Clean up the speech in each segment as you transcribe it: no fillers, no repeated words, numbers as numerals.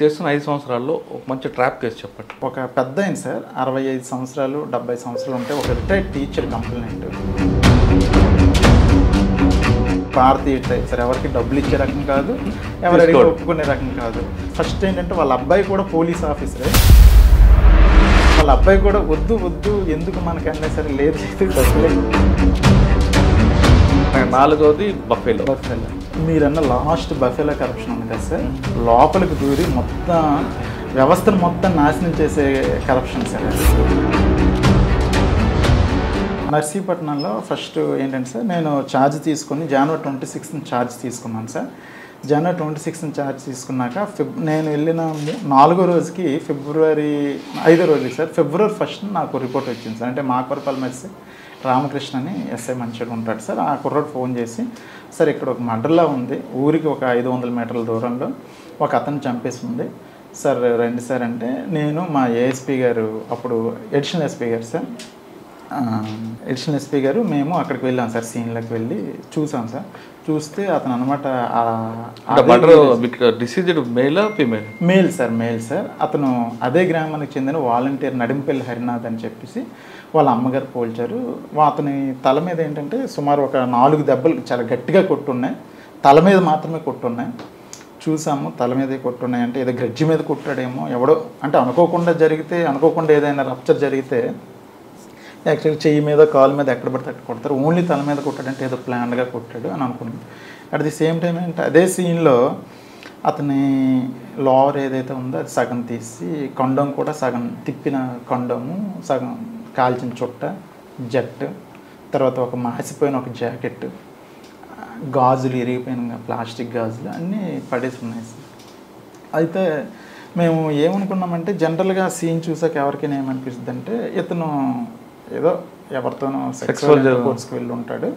చేస్తున్న 5 సంవత్సరాల్లో ఒక మంచి ట్రాప్ కేసు చెప్పండి. ఒక పెద్ద ఆయన సార్ 65 సంవత్సరాలు 70 సంవత్సరాలు ఉంటే ఒక రిటైర్డ్ టీచర్ కంప్లైంట్. భారతీయ టైప్ సార్, ఎవరికి డబ్బులు ఇచ్చే రకం కాదు, ఎవరు అడిగి ఒప్పుకునే రకం కాదు. ఫస్ట్ ఏంటంటే వాళ్ళ అబ్బాయి కూడా పోలీస్ ఆఫీసరే. వాళ్ళ అబ్బాయి కూడా వద్దు వద్దు ఎందుకు మనకన్నా సరే లేదు డబ్బులే. 4వది బఫేలో. మీరన్న లాస్ట్ బఫేలో కరప్షన్ ఉంది కదా సార్, లోపలికి దూరి మొత్తం వ్యవస్థను మొత్తం నాశనం చేసే కరప్షన్ సార్. నర్సీపట్నంలో ఫస్ట్ ఏంటంటే సార్, నేను ఛార్జ్ తీసుకుని జనవరి 26th ఛార్జ్ తీసుకున్నాను సార్. జనవరి 26th ఛార్జ్ తీసుకున్నాక నేను వెళ్ళిన 4వ రోజుకి ఫిబ్రవరి 5వ రోజుకి సార్, ఫిబ్రవరి 1st నాకు రిపోర్ట్ వచ్చింది సార్. అంటే మాకవరపల్లి మెస్సి రామకృష్ణ అని ఎస్ఐ మంచిగా ఉంటాడు సార్. ఆ కుర్రాడు ఫోన్ చేసి, సార్ ఇక్కడ ఒక మర్డర్లా ఉంది, ఊరికి ఒక 500 మీటర్ల దూరంలో ఒక అతను చంపేసి ఉంది సార్, రండి సార్ అంటే నేను మా ఏఎస్పీ గారు, అప్పుడు అడిషనల్ ఎస్పీ గారు సార్, అడిషనల్ ఎస్పీ గారు మేము అక్కడికి వెళ్ళాం సార్. సీన్లోకి వెళ్ళి చూసాం సార్. చూస్తే అతను అనమాట మేల్ సార్, మేల్ సార్. అతను అదే గ్రామానికి చెందిన వాలంటీర్ నడింపల్లి హరినాథ్ అని చెప్పేసి వాళ్ళ అమ్మగారు పోల్చారు. అతని తల మీద ఏంటంటే సుమారు ఒక 4 దెబ్బలు చాలా గట్టిగా కొట్టున్నాయి, తల మీద మాత్రమే కొట్టున్నాయి. చూసాము తల మీదే కొట్టున్నాయి, అంటే ఏదో గ్రడ్జి మీద కొట్టాడేమో ఎవడో, అంటే అనుకోకుండా జరిగితే, అనుకోకుండా ఏదైనా రప్చర్ జరిగితే యాక్చువల్గా చెయ్యి మీద కాలు మీద ఎక్కడ పడితే అక్కడ కొడతారు, ఓన్లీ తల మీద కొట్టాడంటే ఏదో ప్లాన్గా కొట్టాడు అని అనుకున్నాను. అట్ ది సేమ్ టైం ఏంటంటే అదే సీన్లో అతని లోవర్ ఏదైతే ఉందో అది సగం తీసి, కొండం కూడా సగం తిప్పిన కొండము, సగం కాల్చిన చుట్ట, జట్టు, తర్వాత ఒక మాసిపోయిన ఒక జాకెట్, గాజులు ఇరిగిపోయిన ప్లాస్టిక్ గాజులు అన్నీ పడేసి ఉన్నాయి సార్. అయితే మేము ఏమనుకున్నామంటే జనరల్గా సీన్ చూసాక ఎవరికైనా ఏమనిపిస్తుంది అంటే ఇతను ఏదో ఎవరితోనో సెక్సువల్ కోర్స్కి వెళ్ళి ఉంటాడు,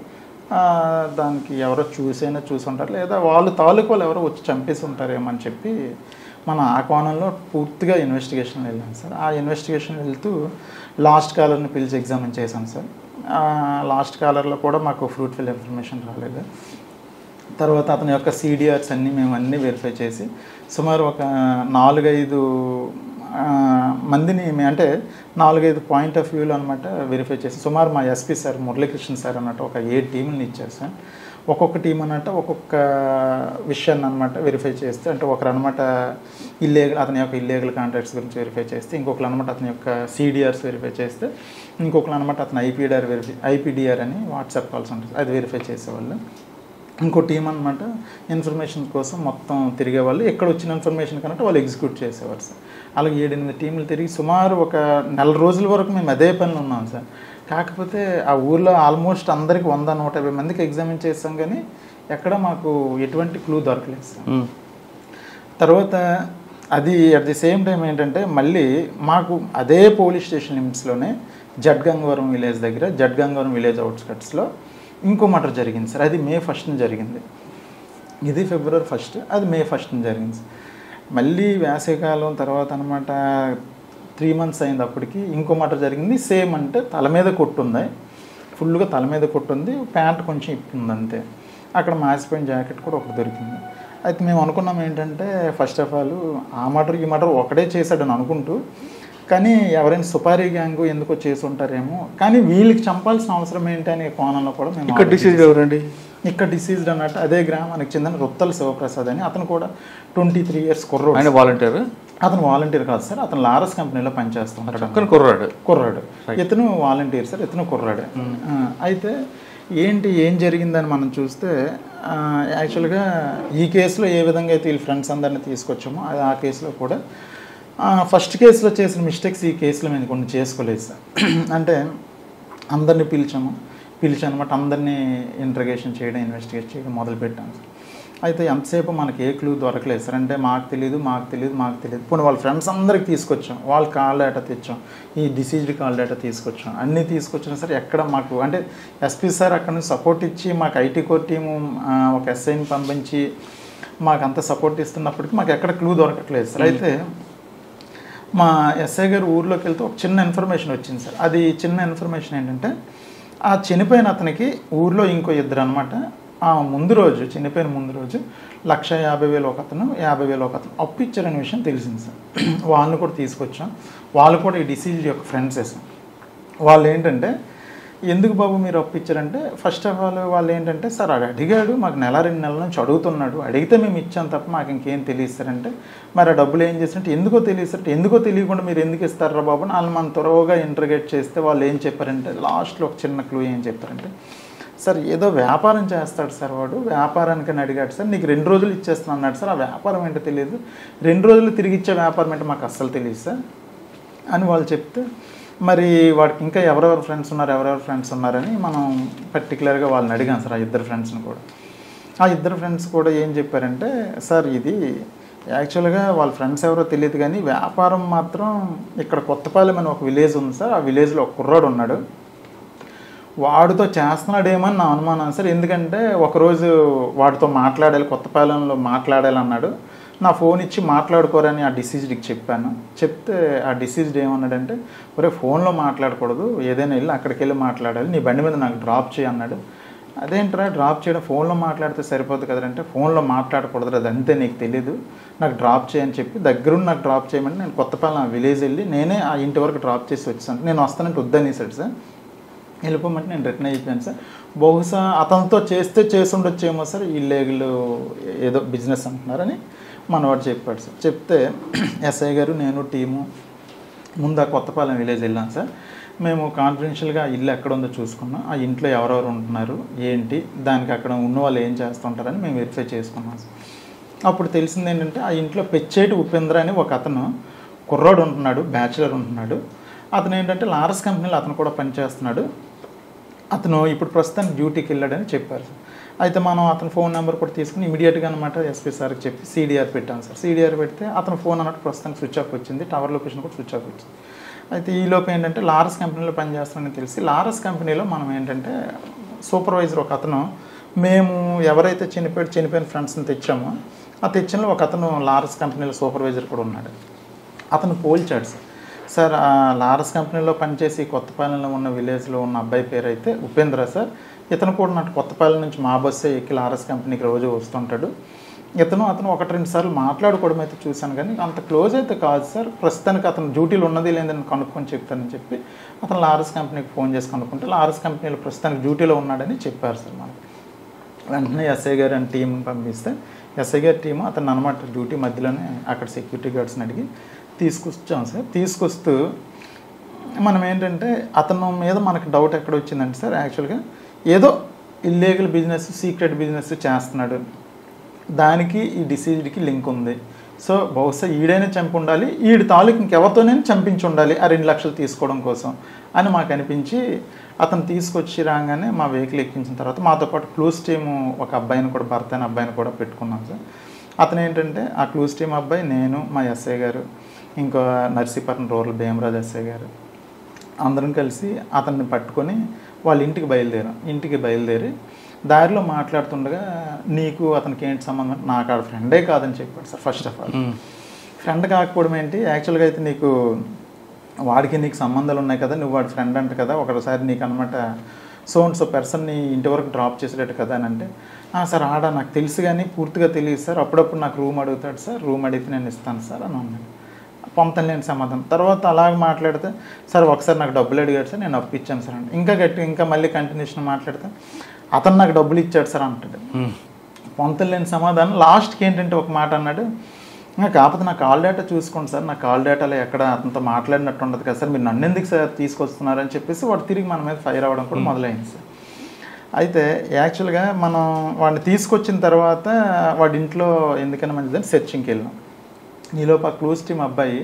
దానికి ఎవరో చూసి ఉంటారు, లేదా వాళ్ళు తాలూకు ఎవరో వచ్చి చంపేసి ఉంటారేమో అని చెప్పి మనం ఆ కోణంలో పూర్తిగా ఇన్వెస్టిగేషన్ వెళ్ళాం సార్. ఆ ఇన్వెస్టిగేషన్ వెళ్తూ లాస్ట్ కాలర్ని పిలిచి ఎగ్జామిన్ చేశాం సార్. లాస్ట్ కాలర్లో కూడా మాకు ఫ్రూట్ఫుల్ ఇన్ఫర్మేషన్ రాలేదు. తర్వాత అతని యొక్క CDRs అన్నీ మేము అన్నీ వెరిఫై చేసి సుమారు ఒక 4-5 మందిని, అంటే 4-5 పాయింట్ ఆఫ్ వ్యూలో అనమాట వెరిఫై చేసి సుమారు మా ఎస్పీ సార్ మురళీకృష్ణ సార్ అన్నట్టు ఒక 7 టీములను ఇచ్చారు సార్. ఒక్కొక్క టీం అన్నట్టు ఒక్కొక్క విషయాన్ని అనమాట వెరిఫై చేస్తే, అంటే ఒకరు అనమాట అతని యొక్క ఇల్లీగల్ కాంట్రాక్ట్స్ గురించి వెరిఫై చేస్తే, ఇంకొకరు అనమాట అతని యొక్క CDRs వెరిఫై చేస్తే, ఇంకొకరు అనమాట అతని IPDR అని వాట్సాప్ కాల్స్ ఉంటుంది అది వెరిఫై చేసేవాళ్ళు. ఇంకో టీం అనమాట ఇన్ఫర్మేషన్ కోసం మొత్తం తిరిగేవాళ్ళు, ఎక్కడ వచ్చిన ఇన్ఫర్మేషన్ కన్నట్టు వాళ్ళు ఎగ్జిక్యూట్ చేసేవారు సార్. అలాగే 7-8 టీంలు తిరిగి సుమారు ఒక 4 రోజుల వరకు మేము అదే పనిలో ఉన్నాం సార్. కాకపోతే ఆ ఊర్లో ఆల్మోస్ట్ అందరికి 100-150 మందికి ఎగ్జామిన్ చేస్తాం, కానీ ఎక్కడ మాకు ఎటువంటి క్లూ దొరకలేదు సార్. తర్వాత అది అట్ ది సేమ్ టైం ఏంటంటే మళ్ళీ మాకు అదే పోలీస్ స్టేషన్ లిమిట్స్లోనే జడ్గంగవరం విలేజ్ దగ్గర, జడ్గంగవరం విలేజ్ అవుట్స్కట్స్లో ఇంకో మర్డర్ జరిగింది సార్. అది May 1st జరిగింది. ఇది February 1st, అది May 1st జరిగింది సార్. మళ్ళీ వేసవికాలం తర్వాత అనమాట 3 months అయింది, అప్పటికి ఇంకో మర్డర్ జరిగింది. సేమ్, అంటే తల మీద కొట్టుంది, ఫుల్గా తల మీద కొట్టుంది, ప్యాంట్ కొంచెం ఇప్పుంది అంతే. అక్కడ మాసిపోయిన జాకెట్ కూడా ఒకటి దొరికింది. అయితే మేము అనుకున్నాం ఏంటంటే ఫస్ట్ ఆఫ్ ఆల్ ఆ మర్డర్ ఈ మర్డర్ ఒకటే చేశాడని అనుకుంటూ, కానీ ఎవరైనా సుపారీ గ్యాంగ్ ఎందుకో చేసి ఉంటారేమో, కానీ వీళ్ళకి చంపాల్సిన అవసరం ఏంటి అనే కోణంలో కూడా మేము ఇక్కడ డిసీజ్డ్ అన్నట్టు అదే గ్రామానికి చెందిన రుత్తల శివప్రసాద్ అని, అతను కూడా 23 years కుర్రోడు. ఆయన వాలంటీర్? అతను వాలంటీర్ కాదు సార్, అతను లారస్ కంపెనీలో పనిచేస్తుంటాడు. కుర్రాడు ఇతను వాలంటీర్ సార్, ఇతను కుర్రాడే. అయితే ఏం జరిగిందని మనం చూస్తే, యాక్చువల్గా ఈ కేసులో ఏ విధంగా అయితే వీళ్ళ ఫ్రెండ్స్ అందరినీ తీసుకొచ్చామో అది ఆ కేసులో కూడా ఫస్ట్ కేసులో చేసిన మిస్టేక్స్ ఈ కేసులో మేము కొన్ని చేసుకోలేదు సార్. అంటే అందరినీ పిలిచి అనమాట అందరినీ ఇంట్రగేషన్ చేయడం, ఇన్వెస్టిగేట్ చేయడం మొదలుపెట్టాం సార్. అయితే ఎంతసేపు మనకి ఏ క్లూ దొరకలేదు సార్. అంటే మాకు తెలియదు. పోనీ వాళ్ళ ఫ్రెండ్స్ అందరికి తీసుకొచ్చాం, వాళ్ళ కాల్ డేటా తెచ్చాం, ఈ డిసీజ్డ్ కాల్ డేటా తీసుకొచ్చాం, అన్నీ తీసుకొచ్చినా సార్ ఎక్కడ మాకు, అంటే ఎస్పీ సార్ అక్కడ నుంచి సపోర్ట్ ఇచ్చి మాకు IT కోర్ టీము ఒక ఎస్ఐని పంపించి మాకు అంత సపోర్ట్ ఇస్తున్నప్పటికీ మాకు ఎక్కడ క్లూ దొరకట్లేదు సార్. అయితే మా ఎస్ఐ గారు ఊర్లోకి వెళ్తే ఒక చిన్న ఇన్ఫర్మేషన్ వచ్చింది సార్. అది చిన్న ఇన్ఫర్మేషన్ ఏంటంటే, ఆ చనిపోయిన అతనికి ఊర్లో ఇంకో 2 అనమాట ముందు రోజు చనిపోయిన ముందు రోజు 1,50,000 ఒక అతను, 50,000 ఒక అతను అప్పు ఇచ్చారనే విషయం తెలిసింది సార్. వాళ్ళని కూడా తీసుకొచ్చాం. వాళ్ళు కూడా ఈ డిసీజ్ యొక్క ఫ్రెండ్సే సార్. వాళ్ళు ఏంటంటే ఎందుకు బాబు మీరు అప్పు ఇచ్చారంటే ఫస్ట్ ఆఫ్ ఆల్ వాళ్ళు ఏంటంటే సార్ అది అడిగాడు, మాకు 1-2 నెలల నుంచి అడుగుతున్నాడు, అడిగితే మేము ఇచ్చాం తప్ప మాకు ఇంకేం తెలియస్తారంటే మరి ఆ డబ్బులు ఏం చేస్తారంటే ఎందుకో తెలియస్తారంటే ఎందుకో తెలియకుండా మీరు ఎందుకు ఇస్తారా బాబు అని వాళ్ళు మనం త్వరగా ఇంటర్గేట్ చేస్తే వాళ్ళు ఏం చెప్పారంటే లాస్ట్లో ఒక చిన్న క్లూ ఏం చెప్పారంటే సార్ ఏదో వ్యాపారం చేస్తాడు సార్ వాడు, వ్యాపారానికని అడిగాడు సార్, నీకు 2 రోజులు ఇచ్చేస్తాను అన్నాడు సార్, ఆ వ్యాపారం ఏంటో తెలియదు, 2 రోజులు తిరిగి ఇచ్చే వ్యాపారం ఏంటో మాకు అస్సలు తెలియదు సార్ అని వాళ్ళు చెప్తే మరి వాడికి ఇంకా ఎవరెవరు ఫ్రెండ్స్ ఉన్నారని మనం పర్టికులర్గా వాళ్ళని అడిగాం సార్. ఆ 2 ఫ్రెండ్స్ని కూడా. ఆ 2 ఫ్రెండ్స్ కూడా ఏం చెప్పారంటే సార్ ఇది యాక్చువల్గా వాళ్ళ ఫ్రెండ్స్ ఎవరో తెలియదు కానీ వ్యాపారం మాత్రం ఇక్కడ కొత్తపాలెం అని ఒక విలేజ్ ఉంది సార్, ఆ విలేజ్లో ఒక కుర్రాడు ఉన్నాడు, వాడితో చేస్తున్నాడేమని నా అనుమానం సార్. ఎందుకంటే ఒకరోజు వాడితో మాట్లాడాలి, కొత్తపాలెంలో మాట్లాడాలి అన్నాడు, నా ఫోన్ ఇచ్చి మాట్లాడుకోరని ఆ డిసీజ్డ్కి చెప్పాను. చెప్తే ఆ డిసీజ్డ్ ఏమన్నాడంటే ఒరే ఫోన్లో మాట్లాడకూడదు, ఏదైనా వెళ్ళి అక్కడికి వెళ్ళి మాట్లాడాలి, నీ బండి మీద నాకు డ్రాప్ చేయి అన్నాడు. అదేంట్రా డ్రాప్ చేయడం, ఫోన్లో మాట్లాడితే సరిపోదు కదంటే ఫోన్లో మాట్లాడకూడదు, అది అంతే నీకు తెలీదు, నాకు డ్రాప్ చేయని చెప్పి దగ్గరుండి నాకు డ్రాప్ చేయమని నేను కొత్తపాలెం ఆ విలేజ్ వెళ్ళి నేనే ఆ ఇంటి వరకు డ్రాప్ చేసి వచ్చాను. నేను వస్తానంటే వద్దనేసాడు సార్. వెళ్ళిపోమంటే నేను రిటర్న్ అయిపోయాను సార్. బహుశా అతనితో చేసి ఉండొచ్చేమో సార్, ఇల్లీగల్ ఏదో బిజినెస్ అంటున్నారని మనవాడు చెప్పాడు సార్. చెప్తే ఎస్ఐ గారు నేను టీము ముందు ఆ కొత్తపాలెం విలేజ్ వెళ్ళాను సార్. మేము కాన్ఫిడెన్షియల్గా ఆ ఇల్లు ఎక్కడ ఉందో చూసుకున్నాం, ఆ ఇంట్లో ఎవరెవరు ఉంటున్నారు ఏంటి, దానికి అక్కడ ఉన్న వాళ్ళు ఏం చేస్తుంటారని మేము వెరిఫై చేసుకున్నాం సార్. అప్పుడు తెలిసింది ఏంటంటే ఆ ఇంట్లో పెచ్చేటి ఉపేంద్ర అని ఒక అతను కుర్రాడు ఉంటున్నాడు, బ్యాచులర్ ఉంటున్నాడు. అతను ఏంటంటే లారస్ కంపెనీలో అతను కూడా పనిచేస్తున్నాడు, అతను ఇప్పుడు ప్రస్తుతానికి డ్యూటీకి వెళ్ళాడని చెప్పారు సార్. అయితే మనం అతని ఫోన్ నెంబర్ కూడా తీసుకుని ఇమీడియట్గా అనమాట ఎస్పీ సార్కి చెప్పి సిడిఆర్ పెట్టాను సార్. సిడిఆర్ పెడితే అతను ఫోన్ అన్నట్టు ప్రస్తుతానికి స్విచ్ ఆఫ్ వచ్చింది, టవర్ లొకేషన్ కూడా స్విచ్ ఆఫ్ వచ్చింది. అయితే ఈలోపు ఏంటంటే లారస్ కంపెనీలో పనిచేస్తానని తెలిసి లారస్ కంపెనీలో మనం ఏంటంటే సూపర్వైజర్ ఒక అతను, మేము ఎవరైతే చనిపోయిన ఫ్రెండ్స్ని తెచ్చామో ఆ తెచ్చిన ఒక అతను లారస్ కంపెనీలో సూపర్వైజర్ కూడా ఉన్నాడు. అతను పోల్చాడు సార్. సార్ ఆ లారస్ కంపెనీలో పనిచేసి కొత్తపాలెంలో ఉన్న విలేజ్లో ఉన్న అబ్బాయి పేరు అయితే ఉపేంద్ర సార్, ఇతను కూడా నాకు కొత్తపాలెం నుంచి మా బస్సే ఎక్కి లారస్ కంపెనీకి రోజు వస్తుంటాడు. అతను 1-2 సార్లు మాట్లాడుకోవడం అయితే చూశాను కానీ అంత క్లోజ్ అయితే కాదు సార్. ప్రస్తుతానికి అతను డ్యూటీలో ఉన్నది లేదని కనుక్కొని చెప్తానని చెప్పి అతను లారస్ కంపెనీకి ఫోన్ చేసి కనుక్కుంటే లారస్ కంపెనీలో ప్రస్తుతానికి డ్యూటీలో ఉన్నాడని చెప్పారు సార్ మనకి. వెంటనే ఎస్ఐ గారు అని టీంని పంపిస్తే ఎస్ఐ గారి టీము అతను అనమాట డ్యూటీ మధ్యలోనే అక్కడ సెక్యూరిటీ గార్డ్స్ని అడిగి తీసుకొచ్చాం సార్. తీసుకొస్తూ మనం ఏంటంటే అతను మీద మనకు డౌట్ ఎక్కడ వచ్చిందంటే సార్ యాక్చువల్గా ఏదో ఇల్లీగల్ బిజినెస్, సీక్రెట్ బిజినెస్ చేస్తున్నాడు, దానికి ఈ డిసీజ్డ్కి లింక్ ఉంది. సో బహుశా ఈడైనా చంపి ఉండాలి, ఈడి తాలూకు ఇంకెవరితోనైనా చంపించి ఉండాలి ఆ 2 లక్షలు తీసుకోవడం కోసం అని మాకు అనిపించి అతను తీసుకొచ్చి రాగానే మా వెహికల్ ఎక్కించిన తర్వాత మాతో పాటు క్లూస్ టీము ఒక అబ్బాయిని కూడా భర్త అయిన అబ్బాయిని కూడా పెట్టుకున్నాం సార్. అతను ఏంటంటే ఆ క్లూస్ టీమ్ అబ్బాయి, నేను, మా ఎస్ఐ గారు, ఇంకో నర్సీపట్నం రూరల్ భీమరాజ్ ఎస్ఐ గారు అందరం కలిసి అతన్ని పట్టుకొని వాళ్ళ ఇంటికి బయలుదేరి దారిలో మాట్లాడుతుండగా నీకు అతనికి ఏంటి సంబంధం, నాకు ఆడ ఫ్రెండే కాదని చెప్పాడు sir. First of all friend కాకపోవడం ఏంటి, యాక్చువల్గా అయితే నీకు వాడికి నీకు సంబంధాలు ఉన్నాయి కదా, నువ్వు వాడి ఫ్రెండ్ అంట కదా, ఒకసారి నీకు అనమాట సో పర్సన్ని ఇంటి వరకు డ్రాప్ చేసేటట్టు కదా అని అంటే సార్ ఆడ నాకు తెలుసు కానీ పూర్తిగా తెలియదు సార్, అప్పుడప్పుడు నాకు రూమ్ అడుగుతాడు సార్, రూమ్ అడిగితే నేను ఇస్తాను సార్ అని అన్నాడు. పొంతన లేని సమాధానం. తర్వాత అలాగే మాట్లాడితే సార్ ఒకసారి నాకు డబ్బులు అడిగాడు సార్, నేను అప్పు ఇచ్చాను సార్ అంటే ఇంకా మళ్ళీ కంటిన్యూషన్ మాట్లాడితే అతను నాకు డబ్బులు ఇచ్చాడు సార్ అంటాడు. పొంతన లేని సమాధానం. లాస్ట్కి ఏంటంటే ఒక మాట అన్నాడు, కాకపోతే నా కాల్ డేటా చూసుకోండి సార్, నా కాల్ డేటాలో ఎక్కడ అతనితో మాట్లాడినట్టు ఉండదు కదా సార్, మీరు నన్ను ఎందుకు సార్ తీసుకొస్తున్నారని చెప్పేసి వాడు తిరిగి మన మీద ఫైర్ అవ్వడం కూడా మొదలైంది సార్. అయితే యాక్చువల్గా మనం వాడిని తీసుకొచ్చిన తర్వాత వాడి ఇంట్లో ఎందుకైనా మంచిదని సెర్చింగ్కి వెళ్ళాం. ఈలోపు ఆ క్లూస్ టీమ్ అబ్బాయి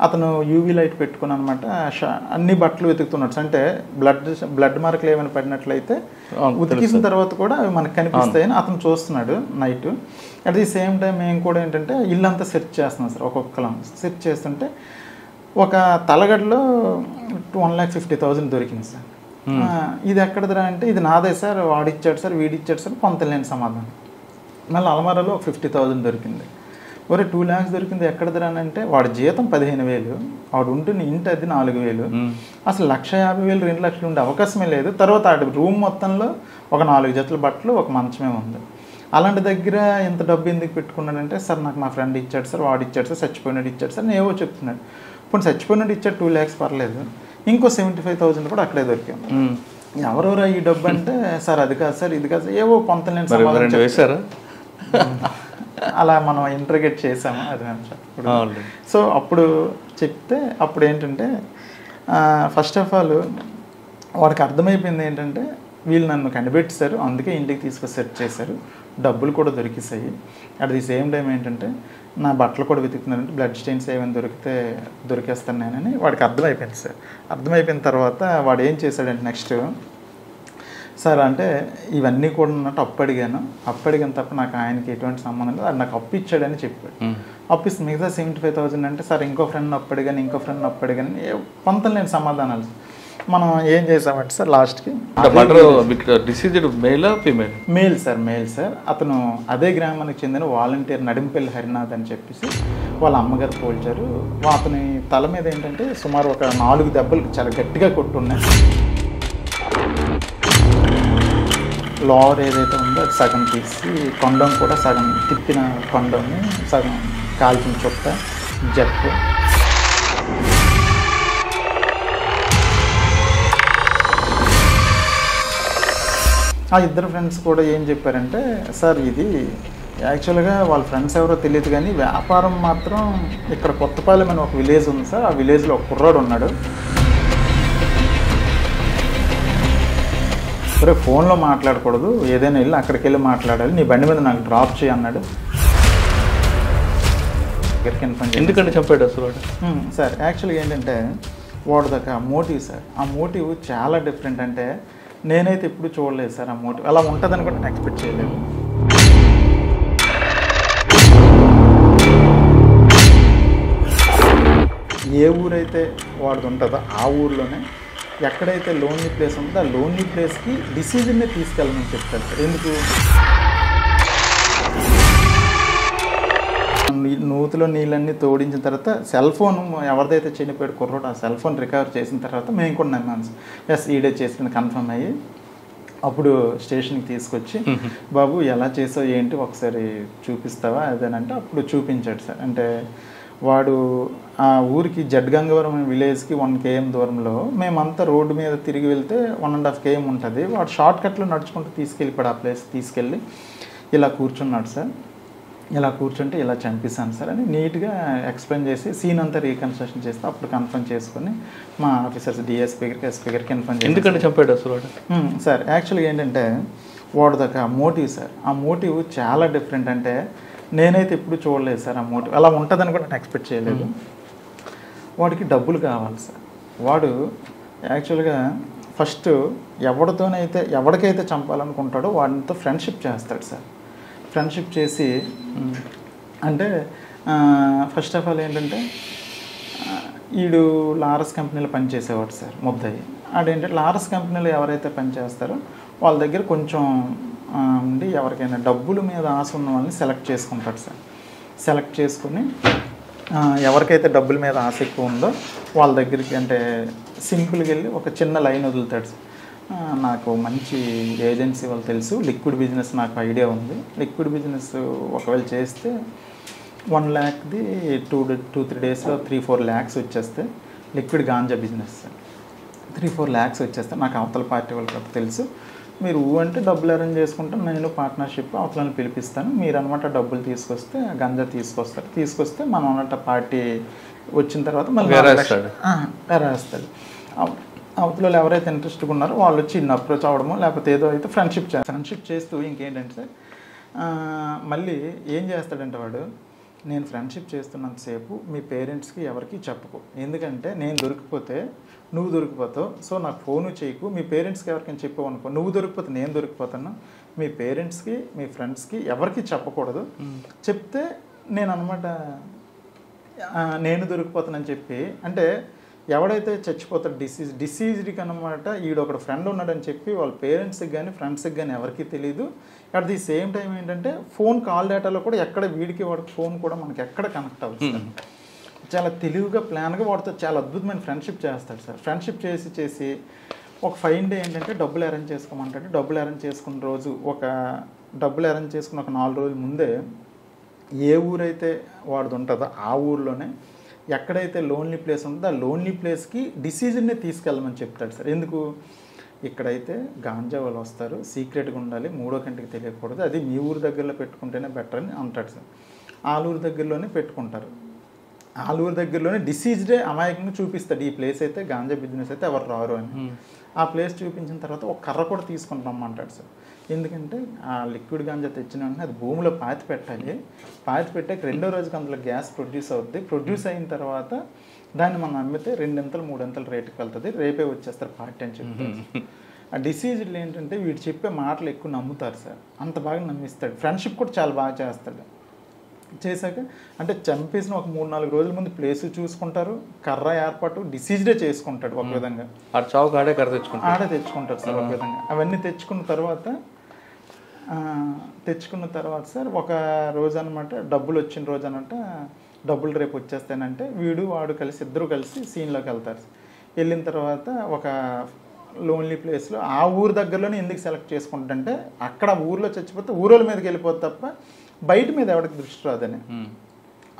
అతను యూవీ లైట్ పెట్టుకుని అనమాట అన్ని బట్టలు వెతుకుతున్నాడు. అంటే బ్లడ్ మార్కులు ఏమైనా పడినట్లయితే ఉతికేసిన తర్వాత కూడా అవి మనకు కనిపిస్తాయని అతను చూస్తున్నాడు night. At the same time మేము కూడా ఏంటంటే ఇల్లంతా సెర్చ్ చేస్తున్నాం సార్. ఒక్కొక్కలం సెర్చ్ చేస్తుంటే ఒక తలగడలో 1,50,000 దొరికింది సార్. ఇది ఎక్కడదిరా అంటే ఇది నాదే సార్, వాడిచ్చాడు సార్, వీడిచ్చాడు సార్, పొంతలేని సమాధానం. మళ్ళీ అలమారాలో ఒక 50,000 దొరికింది. ఒరే 2 lakhs దొరికింది ఎక్కడదిరా అని అంటే వాడి జీతం 15,000, వాడు ఉంటున్న ఇంటి అది 4,000, అసలు 1,50,000 2 లక్షలు ఉండే అవకాశమే లేదు. తర్వాత ఆడి రూమ్ మొత్తంలో ఒక 4 జతల బట్టలు ఒక మంచమే ఉంది. అలాంటి దగ్గర ఇంత డబ్బు ఎందుకు పెట్టుకున్నాడంటే, సార్ నాకు మా ఫ్రెండ్ ఇచ్చాడు సార్, వాడు ఇచ్చాడు సార్, చచ్చిపోయినాడు ఇచ్చాడు సార్, ఏవో చెప్తున్నాడు. ఇప్పుడు చచ్చిపోయినాడు ఇచ్చాడు 2 lakhs పర్లేదు, ఇంకో 75,000 కూడా అక్కడే దొరికాము. ఎవరెవరా ఈ డబ్బు అంటే, సార్ అది కాదు సార్, ఇది కాదు, ఏవో పొంతలేని సమాధానం వేశారా? అలా మనం ఇంటర్గేట్ చేసాము అది మేము. సో అప్పుడు చెప్తే అప్పుడు ఏంటంటే, ఫస్ట్ ఆఫ్ ఆల్ వాడికి అర్థమైపోయింది ఏంటంటే, వీళ్ళు నన్ను కనిపెట్టేశారు, అందుకే ఇంటికి తీసుకొని సెట్ చేశారు, డబ్బులు కూడా దొరికేసాయి. అట్ ది సేమ్ టైం ఏంటంటే నా బట్టలు కూడా వెతుకుతున్నారంటే బ్లడ్ స్టెయిన్స్ ఏమైనా దొరికితే దొరికేస్తాను నేనని వాడికి అర్థమైపోయింది సార్. అర్థమైపోయిన తర్వాత వాడు ఏం చేశాడంటే నెక్స్ట్, సార్ అంటే ఇవన్నీ కూడా ఉన్నట్టు అప్పు అడిగాను తప్ప నాకు ఆయనకి ఎటువంటి సంబంధం లేదు, అది నాకు అప్పు ఇచ్చాడని చెప్పాడు. అప్పు ఇస్తే మిగతా 75,000 అంటే, సార్ ఇంకో ఫ్రెండ్ అప్పు అడిగాను కొంత లేని సమాధానాలు. మనం ఏం చేసామంటే సార్ లాస్ట్కి మేల్ సార్, అతను అదే గ్రామానికి చెందిన వాలంటీర్ నడింపల్లి హరినాథ్ అని చెప్పేసి వాళ్ళ అమ్మగారు పోల్చారు. అతని తల మీద ఏంటంటే సుమారు ఒక 4 దెబ్బలు చాలా గట్టిగా కొట్టున్నాయి. లోవర్ ఏదైతే ఉందో అది సగం తీసి, కొండం కూడా సగం తిప్పిన కొండంని సగం కాల్చిన చుట్ట జట్టు. ఆ ఇద్దరు ఫ్రెండ్స్ కూడా ఏం చెప్పారంటే, సార్ ఇది యాక్చువల్గా వాళ్ళ ఫ్రెండ్స్ ఎవరో తెలియదు కానీ వ్యాపారం మాత్రం ఇక్కడ కొత్తపాలెం అని ఒక విలేజ్ ఉంది సార్, ఆ విలేజ్లో ఒక కుర్రాడు ఉన్నాడు, సరే ఫోన్లో మాట్లాడకూడదు, ఏదైనా వెళ్ళి అక్కడికి వెళ్ళి మాట్లాడాలి, నీ బండి మీద నాకు డ్రాప్ చేయి అన్నాడు. ఎందుకంటే చెప్పాడు అసలు సార్ యాక్చువల్గా ఏంటంటే వాడు దాకా మోటివ్ సార్, ఆ మోటివ్ చాలా డిఫరెంట్. అంటే నేనైతే ఎప్పుడు చూడలేదు సార్ ఆ మోటివ్, అలా ఉంటుందని కూడా నేను ఎక్స్పెక్ట్ చేయలేదు. ఏ ఊరైతే వాడిది ఉంటుందో ఆ ఊర్లోనే ఎక్కడైతే లోన్లీ ప్లేస్ ఉంటుందో ఆ లోన్లీ ప్లేస్కి డిసిజన్నే తీసుకెళ్ళమని చెప్తారు సార్. ఎందుకు, నూతిలో నీళ్ళన్నీ తోడించిన తర్వాత సెల్ ఫోన్ ఎవరిదైతే చనిపోయాడు కుర్రోడు ఆ సెల్ ఫోన్ రికవర్ చేసిన తర్వాత మేము కూడా నమ్మాను సార్. ఎస్ ఈడే చేసింది కన్ఫర్మ్ అయ్యి అప్పుడు స్టేషన్కి తీసుకొచ్చి, బాబు ఎలా చేసావు ఏంటి ఒకసారి చూపిస్తావా అదేనంటే అప్పుడు చూపించాడు సార్. అంటే వాడు ఆ ఊరికి జడ్గంగవరం విలేజ్కి 1 km దూరంలో, మేమంతా రోడ్డు మీద తిరిగి వెళ్తే 1.5 km ఉంటుంది, వాడు షార్ట్ కట్లో నడుచుకుంటూ తీసుకెళ్ళిపోయాడు. ఆ ప్లేస్ తీసుకెళ్ళి ఇలా కూర్చున్నాడు సార్, ఇలా కూర్చుంటే ఇలా చంపిస్తాను సార్ అని నీట్గా ఎక్స్ప్లెయిన్ చేసి సీన్ అంతా రీకన్స్ట్రక్షన్ చేస్తే అప్పుడు కన్ఫర్మ్ చేసుకొని మా ఆఫీసర్స్ డిఎస్పీ గారికి ఎస్పీ గారికి కన్ఫర్మ్ చేసి. ఎందుకంటే చెప్పాడు అసలు సార్ యాక్చువల్గా ఏంటంటే వాడు దాకా మోటివ్ సార్, ఆ మోటివ్ చాలా డిఫరెంట్. అంటే నేనైతే ఎప్పుడు చూడలేదు సార్ ఆ మోటివ్, అలా ఉంటుందని కూడా నేను ఎక్స్పెక్ట్ చేయలేదు. వాడికి డబ్బులు కావాలి సార్. వాడు యాక్చువల్గా ఫస్ట్ ఎవరికైతే చంపాలనుకుంటాడో వాడితో ఫ్రెండ్షిప్ చేస్తాడు సార్. ఫ్రెండ్షిప్ చేసి అంటే ఫస్ట్ ఆఫ్ ఆల్ ఏంటంటే వీడు లారస్ కంపెనీలో పనిచేసేవాడు సార్ ముద్దయ్యి. అదేంటంటే లారస్ కంపెనీలో ఎవరైతే పనిచేస్తారో వాళ్ళ దగ్గర కొంచెం ఉండి ఎవరికైనా డబ్బుల మీద ఆశ ఉన్న వాళ్ళని సెలెక్ట్ చేసుకుంటాడు సార్. సెలెక్ట్ చేసుకుని ఎవరికైతే డబ్బుల మీద ఆశ ఎక్కువ ఉందో వాళ్ళ దగ్గరికి అంటే సింపుల్గా వెళ్ళి ఒక చిన్న లైన్ వదులుతాడు సార్. నాకు మంచి ఏజెన్సీ వాళ్ళు తెలుసు, లిక్విడ్ బిజినెస్ నాకు ఐడియా ఉంది, లిక్విడ్ బిజినెస్ ఒకవేళ చేస్తే 1 lakhది 2-3 daysలో 3-4 lakhs వచ్చేస్తే, లిక్విడ్ గాంజా బిజినెస్ 3-4 lakhs వచ్చేస్తే నాకు అవతల పార్టీ వాళ్ళకి తెలుసు, మీరు అంటే డబ్బులు అరేంజ్ చేసుకుంటే నేను పార్ట్నర్షిప్ అవతలని పిలిపిస్తాను, మీరు అనమాట డబ్బులు తీసుకొస్తే గంజా తీసుకొస్తే మనం అన్నట్టు పార్టీ వచ్చిన తర్వాత మళ్ళీ వేరేస్తాడు. అవతల ఎవరైతే ఇంట్రెస్ట్గా ఉన్నారో వాళ్ళు వచ్చి ఇన్ని అప్రోచ్ అవ్వడమో లేకపోతే ఏదో అయితే ఫ్రెండ్షిప్ చేస్తూ ఇంకేంటంటే సార్ మళ్ళీ ఏం చేస్తాడంటే వాడు, నేను ఫ్రెండ్షిప్ చేస్తున్నంతసేపు మీ పేరెంట్స్కి ఎవరికి చెప్పుకో, ఎందుకంటే నేను దొరికిపోతే నువ్వు దొరికిపోతావు, సో నాకు ఫోను చేయకు, మీ పేరెంట్స్కి ఎవరికైనా చెప్పావు అనుకో నువ్వు దొరికిపోతే నేను దొరికిపోతాను, మీ పేరెంట్స్కి మీ ఫ్రెండ్స్కి ఎవరికి చెప్పకూడదు, చెప్తే నేను అనమాట నేను దొరికిపోతానని చెప్పి. అంటే ఎవడైతే చచ్చిపోతాడు డిసీజ్డ్కి అనమాట ఈడొకడు ఫ్రెండ్ ఉన్నాడని చెప్పి వాళ్ళ పేరెంట్స్కి కానీ ఫ్రెండ్స్కి కానీ ఎవరికీ తెలియదు. అట్ ది సేమ్ టైం ఏంటంటే ఫోన్ కాల్ డేటాలో కూడా ఎక్కడ వీడికి వాడికి ఫోన్ కూడా మనకి ఎక్కడ కనెక్ట్ అవుతుంది. చాలా తెలివిగా ప్లాన్గా వాడితో చాలా అద్భుతమైన ఫ్రెండ్షిప్ చేస్తాడు సార్. ఫ్రెండ్షిప్ చేసి ఒక ఫైన్ డే ఏంటంటే డబ్బులు అరేంజ్ చేసుకోమంటాడు. డబ్బులు అరేంజ్ చేసుకున్న రోజు డబ్బులు అరేంజ్ చేసుకున్న ఒక 4 రోజుల ముందే ఏ ఊరైతే వాడిది ఉంటుందో ఆ ఊర్లోనే ఎక్కడైతే లోన్లీ ప్లేస్ ఉంటుందో ఆ లోన్లీ ప్లేస్కి డిసీజన్ని తీసుకెళ్ళమని చెప్తాడు సార్. ఎందుకు, ఇక్కడైతే గాంజా వాళ్ళు వస్తారు, సీక్రెట్గా ఉండాలి, 3వ కంటికి తెలియకూడదు, అది మీ ఊరు దగ్గరలో పెట్టుకుంటేనే బెటర్ అని అంటాడు సార్. ఆలూరు దగ్గరలోనే పెట్టుకుంటారు. ఆలూరు దగ్గరలోనే డిసీజ్డే అమాయకంగా చూపిస్తాడు, ఈ ప్లేస్ అయితే గాంజా బిజినెస్ అయితే ఎవరు రారు అని. ఆ ప్లేస్ చూపించిన తర్వాత ఒక కర్ర కూడా తీసుకొని రమ్మంటాడు సార్. ఎందుకంటే ఆ లిక్విడ్ గాంజా తెచ్చిన వెంటనే అది భూమిలో పాతి పెట్టాలి. పాతి పెట్టాక 2వ రోజుకి అందులో గ్యాస్ ప్రొడ్యూస్ అవుద్ది. ప్రొడ్యూస్ అయిన తర్వాత దాన్ని మనం అమ్మితే 2 3 రేటుకి వెళ్తుంది. రేపే వచ్చేస్తారు పార్టీ అని చెప్తారు. ఆ డిసీజ్లు ఏంటంటే వీడు చెప్పే మాటలు ఎక్కువ నమ్ముతారు సార్. అంత బాగా నమ్మిస్తాడు. ఫ్రెండ్షిప్ కూడా చాలా బాగా చేస్తాడు. చేశాక అంటే చంపేసిన ఒక 3-4 రోజుల ముందు ప్లేస్ చూసుకుంటారు, కర్ర ఏర్పాటు డిసీజ్డే చేసుకుంటాడు ఒక విధంగా. ఆడే కర్ర తెచ్చుకుంటారు సార్ ఒక విధంగా. అవన్నీ తెచ్చుకున్న తర్వాత సార్ ఒక రోజు అనమాట డబ్బులు వచ్చిన రోజు అనమాట, డబ్బులు రేపు వచ్చేస్తానంటే వాడు ఇద్దరు కలిసి సీన్లోకి వెళ్తారు. వెళ్ళిన తర్వాత ఒక లోన్లీ ప్లేస్లో ఆ ఊరు దగ్గరలోనే ఎందుకు సెలెక్ట్ చేసుకుంటుంటే అక్కడ ఊర్లో చచ్చిపోతే ఊరోళ్ళ మీదకి వెళ్ళిపోతే తప్ప బయట మీద ఎవరికి దృష్టి రాదని.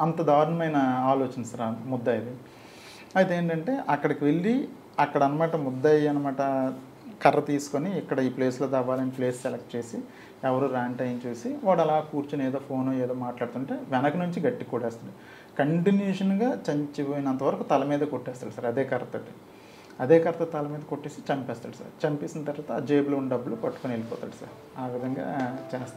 అంత దారుణమైన ఆలోచన సార్ ముద్దాయిది. అయితే ఏంటంటే అక్కడికి వెళ్ళి అక్కడ అనమాట ముద్దాయి అనమాట కర్ర తీసుకొని ఇక్కడ ఈ ప్లేస్లో దావాలని ప్లేస్ సెలెక్ట్ చేసి ఎవరు ర్యాంట్ అయ్యి చూసి వాడు అలా కూర్చొని ఏదో ఫోను ఏదో మాట్లాడుతుంటే వెనక నుంచి గట్టి కొట్టేస్తాడు. కంటిన్యూషన్గా చంచిపోయినంత వరకు తల మీద కొట్టేస్తాడు సార్. అదే కర్రతో తల మీద కొట్టేసి చంపేస్తాడు సార్. చంపేసిన తర్వాత ఆ జేబులో ఉన్న డబ్బులు పట్టుకొని వెళ్ళిపోతాడు సార్. ఆ విధంగా చేస్తాడు.